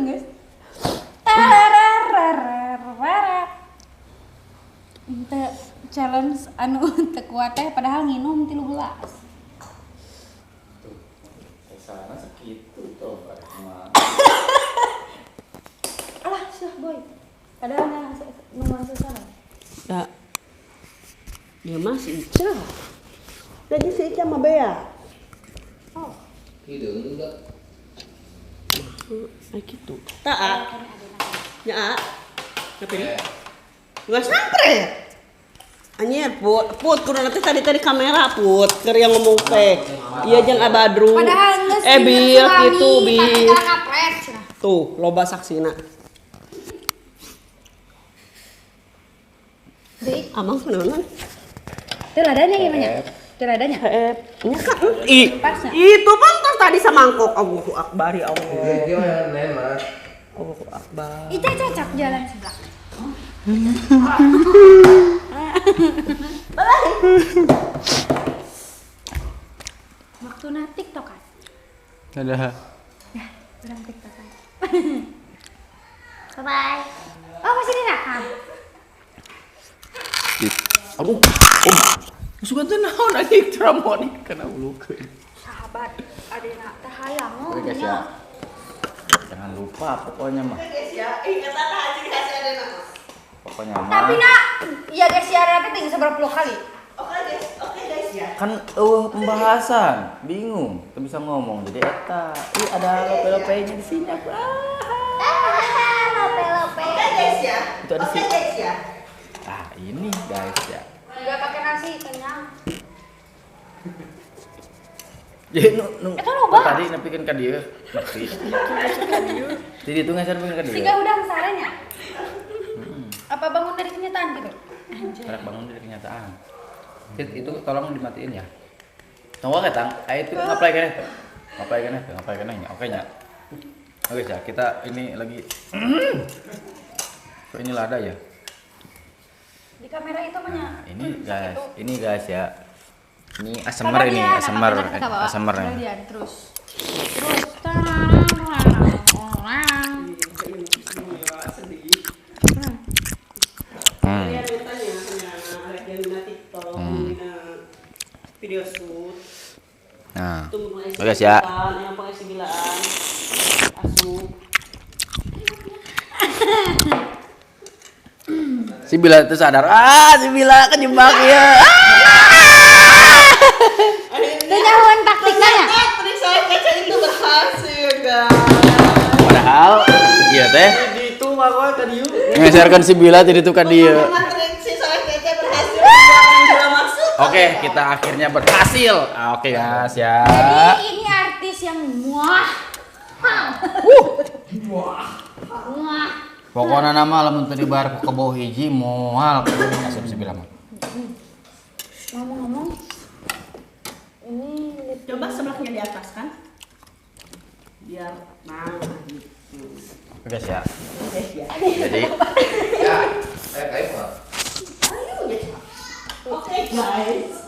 Geus. Inte challenge anu teu kuat teh padahal nginum 3 gelas. Sana segitu tuh Alah, sia boy. Padahal numan susah. Ya. Dia masih Ica. Jadi si Ica mah bea. Oh. Hideung enggak. Ay gitu. Taa. Ya. Ngapain? Enggak sampai. Anjir, put kudu nanti tadi kamera put keur yang ngomong teh. Iya jeung Abadru. Padahal geus Bil gitu Bil. ngapres cenah. Tuh, loba saksina. Deui, Amang naon? teu ladanya gimana? Teu ladanya. Nya kan itu mah tadi samangkok Allahu Akbar ya Allah. Dia yang lain mah. Allahu Akbar. Itu cocok jalan sebelah. Waktu na TikTok kan? Ada. Ya, orang TikTok kan. Bye. Oh, masih direkam. Aduh. Sugan teh naon anjing tramoni kana ulukeun. Sahabat, adina teh hayang Oke guys ya. Jangan lupa pokoknya mah. Guys ya, eta tah anjing kasih ada nama. Pokoknya mah. Tapi nak, iya guys siaran teh tinggal seberapa puluh kali. Oke guys ya. Kan pembahasan, bingung, kita bisa ngomong. Jadi eta, ada lope-lopenya di sini aku. Lope-lope. Oke guys ya. Itu ada sih. guys ya. Ah, ini guys ya. Enggak pakai nasi, kenyang. Jadi Eta loba. tadi nepikeun ka dieu, nepi. Jadi itu ngeser pikeun ka dieu. Siga udah sarenya. Apa bangun dari kenyataan gitu? Gerak bangun dari kenyataan. Itu tolong dimatiin ya. Tunggu ke tang, itu ngaplay keneh teh. Ngaplay kenehnya. Oke nya. Oke ya, kita ini lagi so ini lada ya. Di kamera itu mah nya. Nah, ini guys ya. Ini ASMR ini, ASMR ya. Terus. Video shoot. Nah, Tunggu guys ya. Yang pakai sembilan. Asup. Si Bila itu sadar, si Bila kejebak ya. Nyahuan taktiknya ya? Tadi saya kaca itu berhasil guys. Padahal, iya teh. Jadi itu mah gua tadi yuk. Ngeserkan si Bila jadi itu kan dia. Trik si saya kaca berhasil. Sudah masuk. Oke, kita akhirnya berhasil. Oke guys ya. Jadi ini artis yang muah. Muah. Pokoknya nama lamun tadi bar ke bawah hiji moal asap si Bila mah. Ngomong-ngomong, ini Coba sebelahnya di atas kan. Biar gitu. Oke guys ya. Guys ya. Jadi Ya, kayak mah. Oke guys.